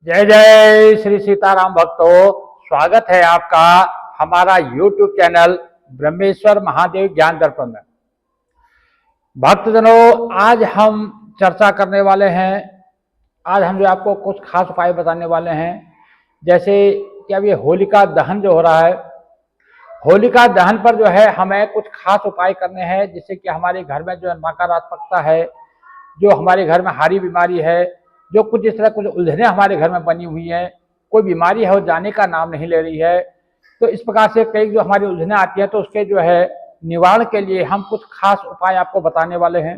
जय जय श्री सीताराम भक्तों, स्वागत है आपका हमारा YouTube चैनल ब्रह्मेश्वर महादेव ज्ञान दर्पण में। भक्तजनों, आज हम चर्चा करने वाले हैं। आज हम जो आपको कुछ खास उपाय बताने वाले हैं। जैसे कि अब ये होलिका दहन जो हो रहा है, होलिका दहन पर जो है हमें कुछ खास उपाय करने हैं, जिससे कि हमारे घर में जो नकारात्मकता है, जो हमारे घर में हारी बीमारी है, जो कुछ इस तरह कुछ उलझने हमारे घर में बनी हुई हैं, कोई बीमारी है वो जाने का नाम नहीं ले रही है। तो इस प्रकार से कई जो हमारी उलझने आती हैं, तो उसके जो है निवारण के लिए हम कुछ खास उपाय आपको बताने वाले हैं।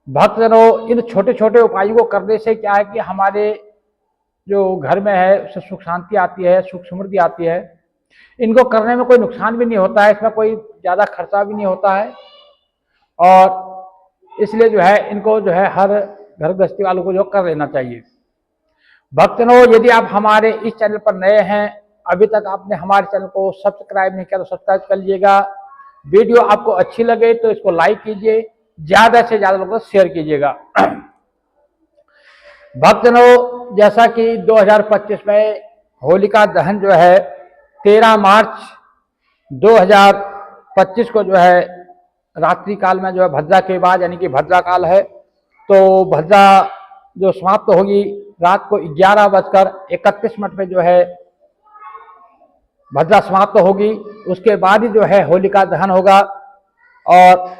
भक्तजनों, इन छोटे छोटे उपायों को करने से क्या है कि हमारे जो घर में है उससे सुख शांति आती है, सुख समृद्धि आती है। इनको करने में कोई नुकसान भी नहीं होता है, इसमें कोई ज़्यादा खर्चा भी नहीं होता है, और इसलिए जो है इनको जो है हर घर गृहस्थी वालों को जो कर लेना चाहिए। भक्तजनों, यदि आप हमारे इस चैनल पर नए हैं, अभी तक आपने हमारे चैनल को सब्सक्राइब नहीं किया तो सब्सक्राइब कर लीजिएगा। वीडियो आपको अच्छी लगे तो इसको लाइक कीजिए, ज़्यादा से ज़्यादा लोगों को शेयर कीजिएगा। भक्तजनों, जैसा कि 2025 में होलिका दहन जो है 13 मार्च 2025 को जो है रात्रि काल में जो है भद्रा के बाद, यानी कि भद्रा काल है, तो भद्रा जो समाप्त होगी रात को 11:31 पे जो है भद्रा समाप्त होगी। उसके बाद ही जो है होलिका दहन होगा, और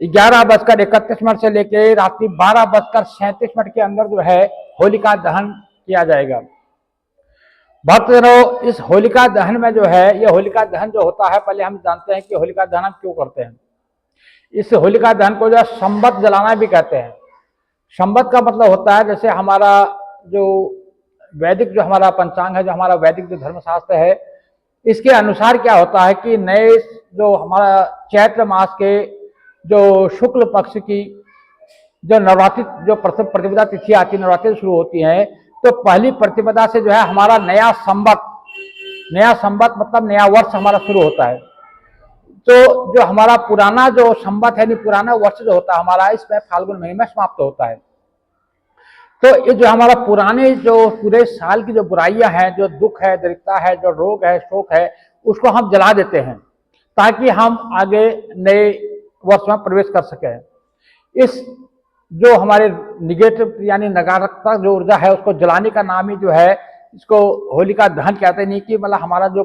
11:31 से लेकर रात्रि 12:37 के अंदर जो है होलिका दहन किया जाएगा। भक्तजनों, इस होलिका दहन में जो है, ये होलिका दहन जो होता है, पहले हम जानते हैं कि होलिका दहन हम क्यों करते हैं। इस होलिका दहन को जो है संबत जलाना भी कहते हैं। संबत का मतलब होता है, जैसे हमारा जो वैदिक जो हमारा पंचांग है, जो हमारा वैदिक जो धर्मशास्त्र है, इसके अनुसार क्या होता है कि नए जो हमारा चैत्र मास के जो शुक्ल पक्ष की जो नवरात्रि जो प्रथम प्रतिपदा तिथि आती है, नवरात्रि शुरू होती है, तो पहली प्रतिपदा से जो है हमारा नया संबत मतलब नया वर्ष हमारा शुरू होता है। तो जो हमारा पुराना जो संबत है, नहीं पुराना वर्ष जो होता है हमारा, इसमें फाल्गुन महीने में समाप्त होता है। तो ये जो हमारा पुराने जो पूरे साल की जो बुराइयां हैं, जो दुख है, दरिद्रता है, जो रोग है, शोक है, उसको हम जला देते हैं, ताकि हम आगे नए वर्ष में प्रवेश कर सकें। इस जो हमारे निगेटिव यानी नकारात्मक जो ऊर्जा है, उसको जलाने का नाम ही जो है इसको होलिका दहन कहते हैं। नहीं कि मतलब हमारा जो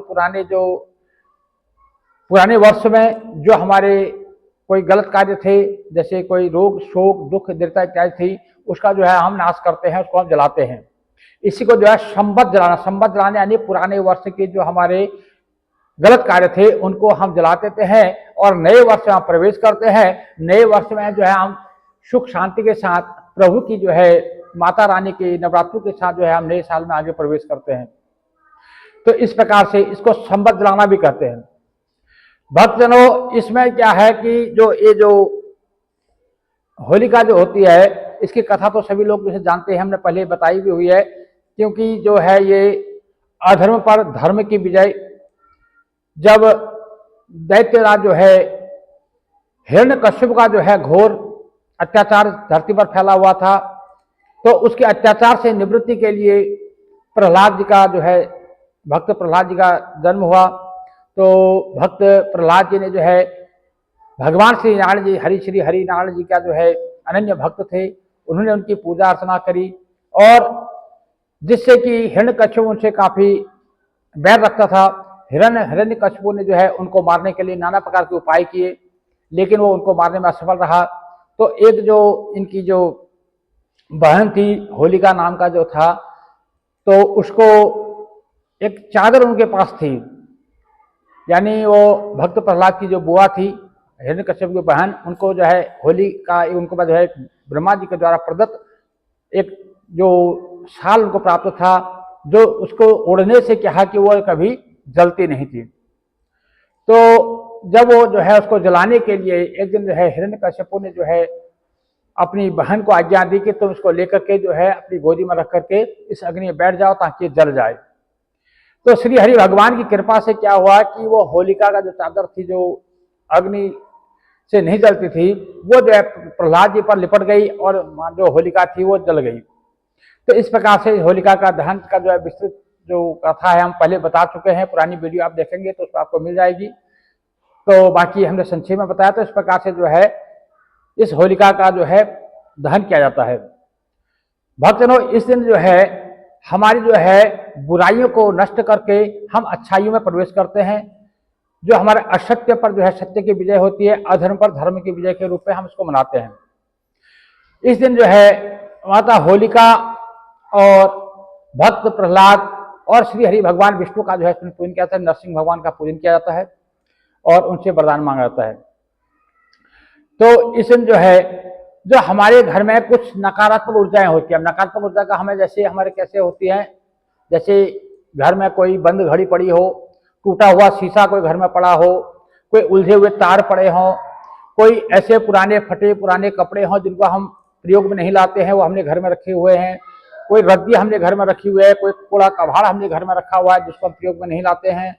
पुराने वर्ष में जो हमारे कोई गलत कार्य थे, जैसे कोई रोग, शोक, दुख, दरिद्रता इत्यादि थी, उसका जो है हम नाश करते हैं, उसको हम जलाते हैं। इसी को जो है संबत जलाना यानी पुराने वर्ष के जो हमारे गलत कार्य थे उनको हम जला देते हैं, और नए वर्ष में हम प्रवेश करते हैं। नए वर्ष में जो है हम सुख शांति के साथ, प्रभु की जो है माता रानी के नवरात्रों के साथ जो है हम नए साल में आगे प्रवेश करते हैं। तो इस प्रकार से इसको संबत जलाना भी कहते हैं। भक्तजनों, इसमें क्या है कि ये जो होलिका जो होती है, इसकी कथा तो सभी लोग जैसे जानते हैं, हमने पहले बताई भी हुई है। क्योंकि जो है ये अधर्म पर धर्म की विजय, जब दैत्यराज जो है हिरण्यकश्यप का जो है घोर अत्याचार धरती पर फैला हुआ था, तो उसके अत्याचार से निवृत्ति के लिए प्रहलाद जी का जो है, भक्त प्रहलाद जी का जन्म हुआ। तो भक्त प्रहलाद जी ने जो है भगवान श्री नारायण जी, श्री हरि नारायण जी का जो है अनन्य भक्त थे। उन्होंने उनकी पूजा अर्चना करी, और जिससे कि हिरण्यकश्यप उनसे काफी बैर रखता था। हिरण्यकश्यप ने जो है उनको मारने के लिए नाना प्रकार के उपाय किए, लेकिन वो उनको मारने में असफल रहा। तो एक जो इनकी जो बहन थी, होलिका नाम का जो था, तो उसको एक चादर उनके पास थी, यानी वो भक्त प्रहलाद की जो बुआ थी, हिरण्यकश्यप की बहन, उनको जो है होलिका, उनको जो है ब्रह्मा जी के द्वारा प्रदत्त एक जो शाल उनको प्राप्त था, जो उसको ओढ़ने से क्या कि वो कभी जलती नहीं थी। तो जब वो जो है उसको जलाने के लिए एक दिन जो है हिरण्यकश्यप ने जो है अपनी बहन को आज्ञा दी कि तुम इसको लेकर के जो है अपनी गोदी में रख करके इस अग्नि में बैठ जाओ, ताकि जल जाए। तो श्री हरि भगवान की कृपा से क्या हुआ कि वो होलिका का जो चादर थी, जो अग्नि से नहीं जलती थी, वो जो है प्रहलाद जी पर लिपट गई, और जो होलिका थी वो जल गई। तो इस प्रकार से होलिका का दहन का जो है विस्तृत जो कथा है हम पहले बता चुके हैं, पुरानी वीडियो आप देखेंगे तो उसमें आपको मिल जाएगी। तो बाकी हमने संक्षेप में बताया। तो इस प्रकार से जो है इस होलिका का जो है दहन किया जाता है। भक्तजनों, इस दिन जो है हमारी जो है बुराइयों को नष्ट करके हम अच्छाइयों में प्रवेश करते हैं। जो हमारे असत्य पर जो है सत्य की विजय होती है, अधर्म पर धर्म की विजय के रूप में हम इसको मनाते हैं। इस दिन जो है माता होलिका और भक्त प्रहलाद और श्री हरि भगवान विष्णु का जो है पूजन किया जाता है, नरसिंह भगवान का पूजन किया जाता है और उनसे वरदान मांगा जाता है। तो इस दिन जो है जो हमारे घर में कुछ नकारात्मक ऊर्जाएं होती है, नकारात्मक ऊर्जा का हमें जैसे हमारे कैसे होती है, जैसे घर में कोई बंद घड़ी पड़ी हो, टूटा हुआ शीशा कोई घर में पड़ा हो, कोई उलझे हुए तार पड़े हों, कोई ऐसे पुराने फटे पुराने कपड़े हों जिनको हम प्रयोग में नहीं लाते हैं, वो हमने घर में रखे हुए हैं, कोई रद्दी हमने घर में रखी हुई है, कोई कूड़ा कबाड़ हमने घर में रखा हुआ है जिसको हम प्रयोग में नहीं लाते हैं,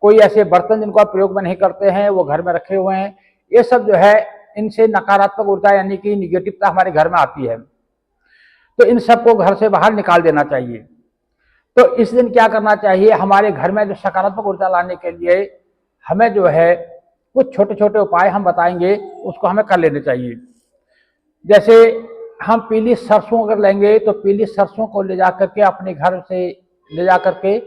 कोई ऐसे बर्तन जिनको आप प्रयोग में नहीं करते हैं वो घर में रखे हुए हैं। ये सब जो है इनसे नकारात्मक ऊर्जा यानी कि निगेटिवता हमारे घर में आती है। तो इन सबको घर से बाहर निकाल देना चाहिए। तो इस दिन क्या करना चाहिए, हमारे घर में जो सकारात्मक ऊर्जा लाने के लिए हमें जो है कुछ छोटे छोटे उपाय हम बताएंगे, उसको हमें कर लेने चाहिए। जैसे हम पीली सरसों अगर लेंगे तो पीली सरसों को ले जा करके अपने घर से ले जा करके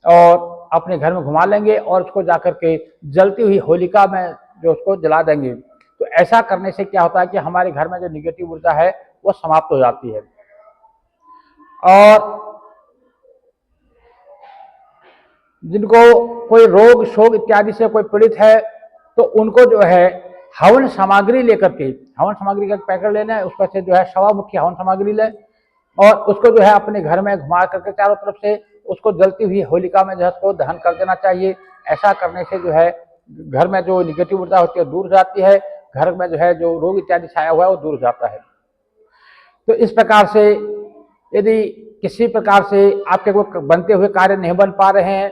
और अपने घर में घुमा लेंगे और उसको जा करके जलती हुई होलिका में जो उसको जला देंगे। तो ऐसा करने से क्या होता है कि हमारे घर में जो निगेटिव ऊर्जा है वो समाप्त हो जाती है। और जिनको कोई रोग शोक इत्यादि से कोई पीड़ित है तो उनको जो है हवन सामग्री लेकर के, हवन सामग्री का पैकेट लेना है, उसमें से जो है 1.25 मुट्ठी हवन सामग्री लें और उसको जो है अपने घर में घुमा करके चारों तरफ से उसको जलती हुई होलिका में जो है उसको दहन कर देना चाहिए। ऐसा करने से जो है घर में जो निगेटिव ऊर्जा होती है दूर जाती है, घर में जो है जो रोग इत्यादि छाया हुआ है वो दूर जाता है। तो इस प्रकार से यदि किसी प्रकार से आपके कोई बनते हुए कार्य नहीं बन पा रहे हैं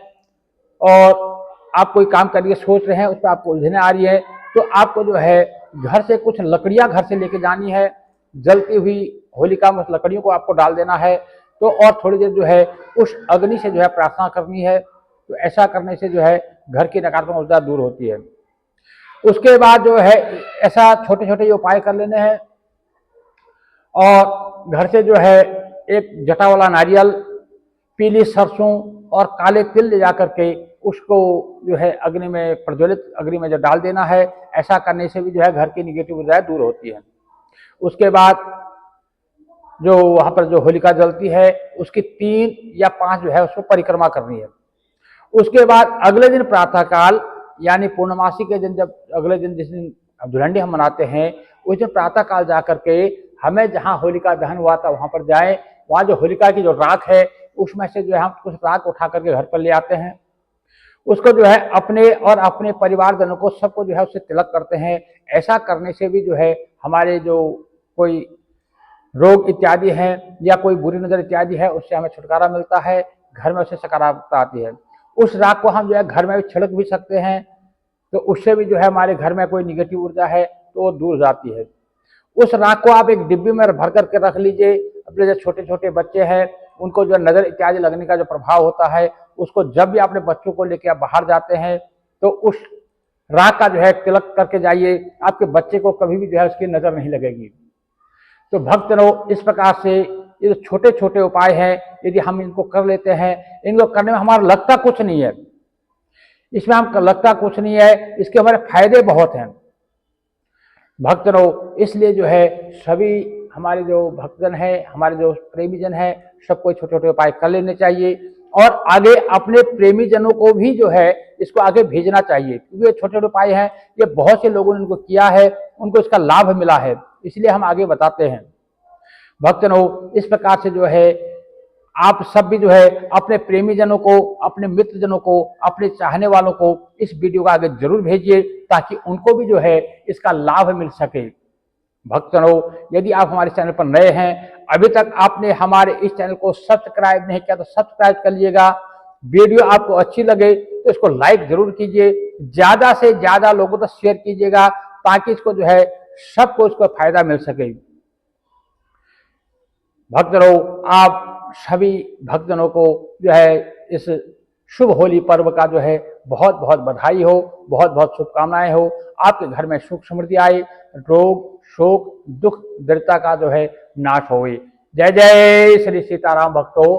और आप कोई काम करके सोच रहे हैं, उस पर आपको उलझने आ रही है, तो आपको जो है घर से कुछ लकड़ियां घर से लेके जानी है, जलती हुई होलिका में उस लकड़ियों को आपको डाल देना है। तो और थोड़ी देर जो है उस अग्नि से जो है प्रार्थना करनी है। तो ऐसा करने से जो है घर की नकारात्मक ऊर्जा दूर होती है। उसके बाद जो है ऐसा छोटे छोटे उपाय कर लेने हैं और घर से जो है एक जटा वाला नारियल, पीली सरसों और काले तिल ले जा करके उसको जो है अग्नि में प्रज्वलित अग्नि में जो डाल देना है। ऐसा करने से भी जो है घर की निगेटिव ऊर्जाएं दूर होती है। उसके बाद जो वहां पर जो होलिका जलती है उसकी 3 या 5 जो है उसको परिक्रमा करनी है। उसके बाद अगले दिन प्रातःकाल यानी पूर्णमासी के दिन, जब अगले दिन जिस दिन धुलंडी हम मनाते हैं उस दिन प्रातःकाल जा करके हमें जहाँ होलिका दहन हुआ था वहां पर जाए, वहाँ जो होलिका की जो राख है उसमें से जो है हम कुछ राख उठा करके घर पर ले आते हैं। उसको जो है अपने और अपने परिवारजनों को सबको जो है उससे तिलक करते हैं। ऐसा करने से भी जो है हमारे जो कोई रोग इत्यादि हैं या कोई बुरी नजर इत्यादि है उससे हमें छुटकारा मिलता है, घर में उससे सकारात्मकता आती है। उस राख को हम जो है घर में भी छिड़क भी सकते हैं, तो उससे भी जो है हमारे घर में कोई निगेटिव ऊर्जा है तो वो दूर जाती है। उस राख को आप एक डिब्बी में भर करके रख लीजिए। अपने जो छोटे छोटे बच्चे हैं उनको जो नजर इत्यादि लगने का जो प्रभाव होता है उसको जब भी अपने बच्चों को लेकर आप बाहर जाते हैं तो उस राख का जो है तिलक करके जाइए, आपके बच्चे को कभी भी जो है उसकी नजर नहीं लगेगी। तो भक्तजनों, इस प्रकार से ये जो छोटे छोटे उपाय हैं यदि हम इनको कर लेते हैं, इनको करने में हमारा लगता कुछ नहीं है, इसमें हम लगता कुछ नहीं है, इसके हमारे फायदे बहुत हैं भक्तजनों। इसलिए जो है सभी हमारे जो भक्तजन है, हमारे जो प्रेमी जन है, सबको छोटे छोटे उपाय कर लेने चाहिए और आगे अपने प्रेमी जनों को भी जो है इसको आगे भेजना चाहिए, क्योंकि ये छोटे छोटे उपाय हैं, ये बहुत से लोगों ने इनको किया है, उनको इसका लाभ मिला है, इसलिए हम आगे बताते हैं भक्तजनों। इस प्रकार से जो है आप सब भी जो है अपने प्रेमी जनों को, अपने मित्र जनों को, अपने चाहने वालों को इस वीडियो को आगे जरूर भेजिए ताकि उनको भी जो है इसका लाभ मिल सके। भक्तजनों, यदि आप हमारे चैनल पर नए हैं, अभी तक आपने हमारे इस चैनल को सब्सक्राइब नहीं किया तो सब्सक्राइब कर लीजिएगा। वीडियो आपको अच्छी लगे तो इसको लाइक जरूर कीजिए, ज्यादा से ज्यादा लोगों तक शेयर कीजिएगा ताकि इसको जो है सबको इसको फायदा मिल सके। भक्तों, आप सभी भक्तजनों को जो है इस शुभ होली पर्व का जो है बहुत बहुत बधाई हो, बहुत बहुत शुभकामनाएं हो। आपके घर में सुख समृद्धि आए, रोग शोक दुख दरिद्रता का जो है नाश होए। जय जय श्री सीताराम भक्तों।